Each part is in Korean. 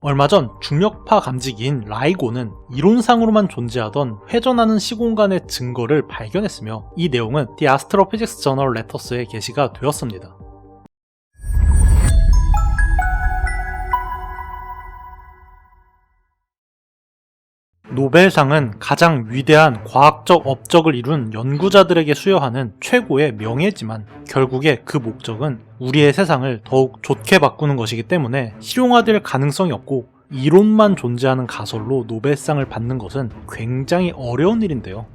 얼마 전 중력파 감지기인 라이고는 이론상으로만 존재하던 회전하는 시공간의 증거를 발견했으며 이 내용은 The Astrophysics Journal Letters에 게시가 되었습니다. 노벨상은 가장 위대한 과학적 업적을 이룬 연구자들에게 수여하는 최고의 명예지만 결국에 그 목적은 우리의 세상을 더욱 좋게 바꾸는 것이기 때문에 실용화될 가능성이 없고 이론만 존재하는 가설로 노벨상을 받는 것은 굉장히 어려운 일인데요.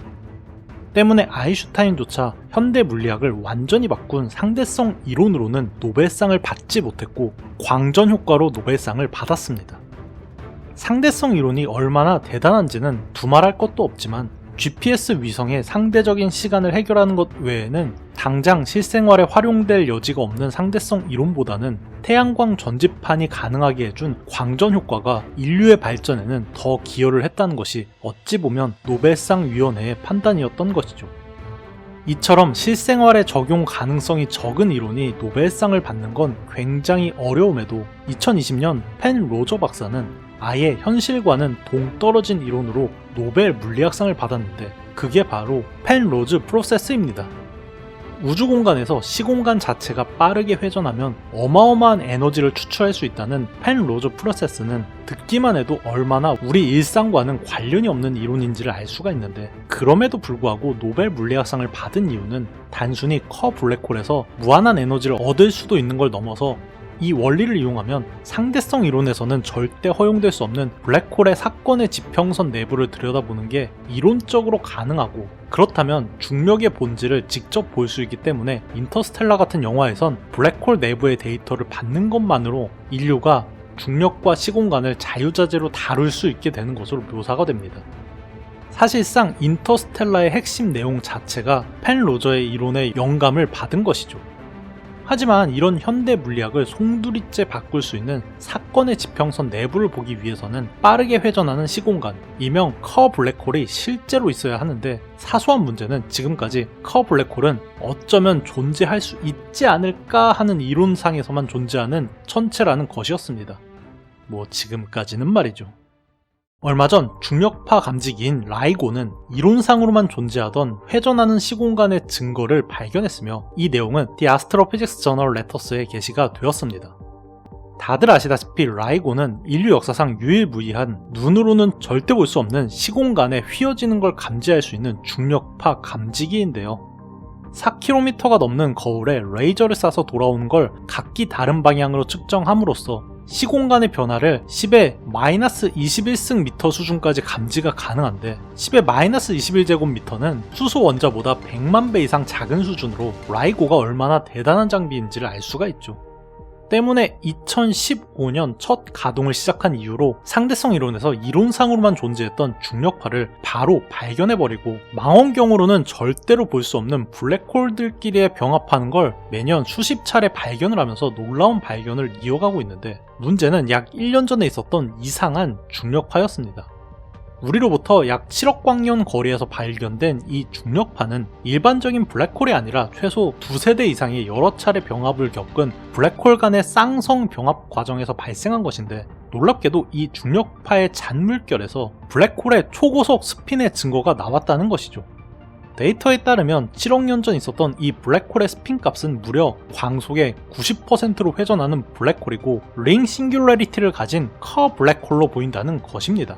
때문에 아인슈타인조차 현대 물리학을 완전히 바꾼 상대성 이론으로는 노벨상을 받지 못했고 광전 효과로 노벨상을 받았습니다. 상대성 이론이 얼마나 대단한지는 두말할 것도 없지만 GPS 위성의 상대적인 시간을 해결하는 것 외에는 당장 실생활에 활용될 여지가 없는 상대성 이론보다는 태양광 전지판이 가능하게 해준 광전 효과가 인류의 발전에는 더 기여를 했다는 것이 어찌 보면 노벨상 위원회의 판단이었던 것이죠. 이처럼 실생활에 적용 가능성이 적은 이론이 노벨상을 받는 건 굉장히 어려움에도 2020년 펜 로저 박사는 아예 현실과는 동떨어진 이론으로 노벨 물리학상을 받았는데 그게 바로 펜 로즈 프로세스입니다. 우주 공간에서 시공간 자체가 빠르게 회전하면 어마어마한 에너지를 추출할 수 있다는 펜 로즈 프로세스는 듣기만 해도 얼마나 우리 일상과는 관련이 없는 이론인지를 알 수가 있는데 그럼에도 불구하고 노벨 물리학상을 받은 이유는 단순히 커 블랙홀에서 무한한 에너지를 얻을 수도 있는 걸 넘어서 이 원리를 이용하면 상대성 이론에서는 절대 허용될 수 없는 블랙홀의 사건의 지평선 내부를 들여다보는 게 이론적으로 가능하고 그렇다면 중력의 본질을 직접 볼 수 있기 때문에 인터스텔라 같은 영화에선 블랙홀 내부의 데이터를 받는 것만으로 인류가 중력과 시공간을 자유자재로 다룰 수 있게 되는 것으로 묘사가 됩니다. 사실상 인터스텔라의 핵심 내용 자체가 펜 로저의 이론에 영감을 받은 것이죠. 하지만 이런 현대 물리학을 송두리째 바꿀 수 있는 사건의 지평선 내부를 보기 위해서는 빠르게 회전하는 시공간, 일명 커 블랙홀이 실제로 있어야 하는데 사소한 문제는 지금까지 커 블랙홀은 어쩌면 존재할 수 있지 않을까 하는 이론상에서만 존재하는 천체라는 것이었습니다. 뭐 지금까지는 말이죠. 얼마 전 중력파 감지기인 라이고는 이론상으로만 존재하던 회전하는 시공간의 증거를 발견했으며 이 내용은 The Astrophysics Journal Letters에 게시가 되었습니다. 다들 아시다시피 라이고는 인류 역사상 유일무이한 눈으로는 절대 볼 수 없는 시공간에 휘어지는 걸 감지할 수 있는 중력파 감지기인데요. 4km가 넘는 거울에 레이저를 쏴서 돌아오는 걸 각기 다른 방향으로 측정함으로써 시공간의 변화를 10의 마이너스 21승 미터 수준까지 감지가 가능한데 10의 마이너스 21제곱미터는 수소 원자보다 100만 배 이상 작은 수준으로 라이고가 얼마나 대단한 장비인지를 알 수가 있죠. 때문에 2015년 첫 가동을 시작한 이후로 상대성 이론에서 이론상으로만 존재했던 중력파를 바로 발견해버리고 망원경으로는 절대로 볼 수 없는 블랙홀들끼리의 병합하는 걸 매년 수십 차례 발견을 하면서 놀라운 발견을 이어가고 있는데 문제는 약 1년 전에 있었던 이상한 중력파였습니다. 우리로부터 약 7억 광년 거리에서 발견된 이 중력파는 일반적인 블랙홀이 아니라 최소 두세대 이상의 여러 차례 병합을 겪은 블랙홀 간의 쌍성 병합 과정에서 발생한 것인데 놀랍게도 이 중력파의 잔물결에서 블랙홀의 초고속 스핀의 증거가 나왔다는 것이죠. 데이터에 따르면 7억 년 전 있었던 이 블랙홀의 스핀 값은 무려 광속의 90%로 회전하는 블랙홀이고 링 싱귤러리티를 가진 커 블랙홀로 보인다는 것입니다.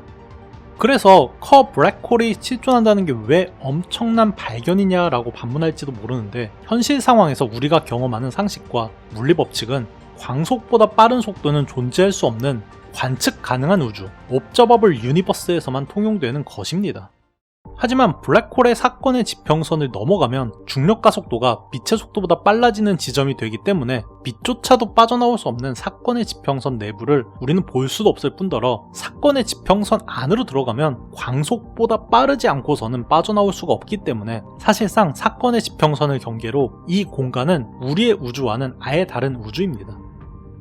그래서 커 블랙홀이 실존한다는 게 왜 엄청난 발견이냐라고 반문할지도 모르는데 현실 상황에서 우리가 경험하는 상식과 물리 법칙은 광속보다 빠른 속도는 존재할 수 없는 관측 가능한 우주, 옵저버블 유니버스에서만 통용되는 것입니다. 하지만 블랙홀의 사건의 지평선을 넘어가면 중력 가속도가 빛의 속도보다 빨라지는 지점이 되기 때문에 빛조차도 빠져나올 수 없는 사건의 지평선 내부를 우리는 볼 수도 없을 뿐더러 사건의 지평선 안으로 들어가면 광속보다 빠르지 않고서는 빠져나올 수가 없기 때문에 사실상 사건의 지평선을 경계로 이 공간은 우리의 우주와는 아예 다른 우주입니다.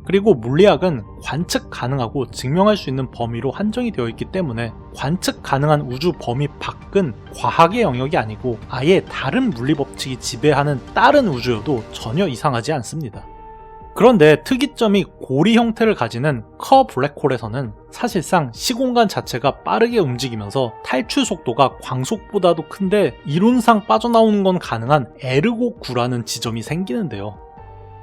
그리고 물리학은 관측 가능하고 증명할 수 있는 범위로 한정이 되어 있기 때문에 관측 가능한 우주 범위 밖은 과학의 영역이 아니고 아예 다른 물리 법칙이 지배하는 다른 우주여도 전혀 이상하지 않습니다. 그런데 특이점이 고리 형태를 가지는 커 블랙홀에서는 사실상 시공간 자체가 빠르게 움직이면서 탈출 속도가 광속보다도 큰데 이론상 빠져나오는 건 가능한 에르고 9라는 지점이 생기는데요.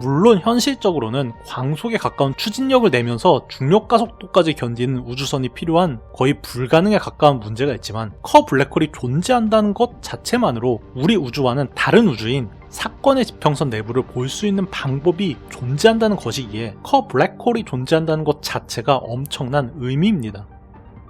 물론 현실적으로는 광속에 가까운 추진력을 내면서 중력 가속도까지 견디는 우주선이 필요한 거의 불가능에 가까운 문제가 있지만 커 블랙홀이 존재한다는 것 자체만으로 우리 우주와는 다른 우주인 사건의 지평선 내부를 볼 수 있는 방법이 존재한다는 것이기에 커 블랙홀이 존재한다는 것 자체가 엄청난 의미입니다.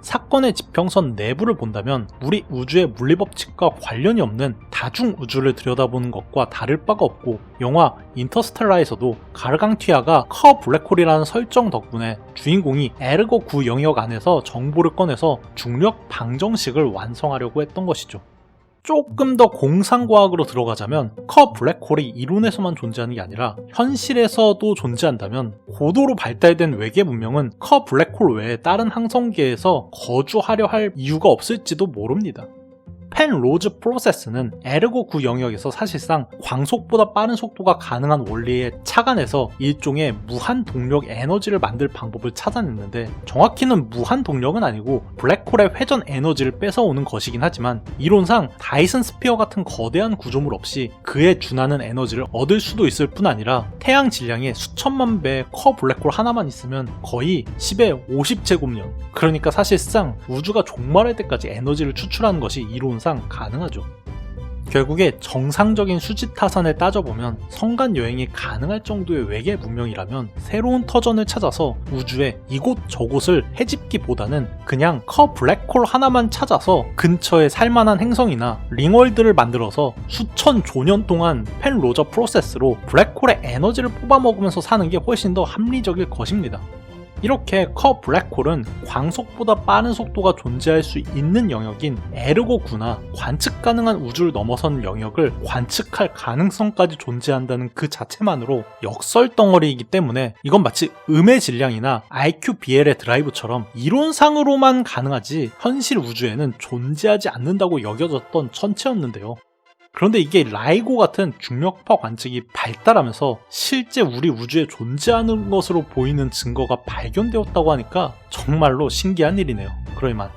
사건의 지평선 내부를 본다면 우리 우주의 물리법칙과 관련이 없는 다중 우주를 들여다보는 것과 다를 바가 없고, 영화 인터스텔라에서도 가르강티아가 커 블랙홀이라는 설정 덕분에 주인공이 에르고 9 영역 안에서 정보를 꺼내서 중력 방정식을 완성하려고 했던 것이죠. 조금 더 공상과학으로 들어가자면 커 블랙홀이 이론에서만 존재하는 게 아니라 현실에서도 존재한다면 고도로 발달된 외계 문명은 커 블랙홀 외에 다른 항성계에서 거주하려 할 이유가 없을지도 모릅니다. 펜로즈 프로세스는 에르고 9 영역에서 사실상 광속보다 빠른 속도가 가능한 원리에 착안해서 일종의 무한 동력 에너지를 만들 방법을 찾아냈는데, 정확히는 무한 동력은 아니고 블랙홀의 회전 에너지를 뺏어오는 것이긴 하지만 이론상 다이슨 스피어 같은 거대한 구조물 없이 그에 준하는 에너지를 얻을 수도 있을 뿐 아니라 태양 질량의 수천만 배의 커 블랙홀 하나만 있으면 거의 10의 50제곱년, 그러니까 사실상 우주가 종말할 때까지 에너지를 추출하는 것이 이론상 가능하죠. 결국에 정상적인 수직 타산을 따져보면 성간 여행이 가능할 정도의 외계 문명이라면 새로운 터전을 찾아서 우주의 이곳 저곳을 헤집기보다는 그냥 커 블랙홀 하나만 찾아서 근처에 살만한 행성이나 링월드를 만들어서 수천 조년 동안 펜로저 프로세스로 블랙홀의 에너지를 뽑아먹으면서 사는 게 훨씬 더 합리적일 것입니다. 이렇게 커 블랙홀은 광속보다 빠른 속도가 존재할 수 있는 영역인 에르고 9나 관측 가능한 우주를 넘어선 영역을 관측할 가능성까지 존재한다는 그 자체만으로 역설덩어리이기 때문에 이건 마치 음의 질량이나 IQBL의 드라이브처럼 이론상으로만 가능하지 현실 우주에는 존재하지 않는다고 여겨졌던 천체였는데요. 그런데 이게 라이고 같은 중력파 관측이 발달하면서 실제 우리 우주에 존재하는 것으로 보이는 증거가 발견되었다고 하니까 정말로 신기한 일이네요. 그럴만.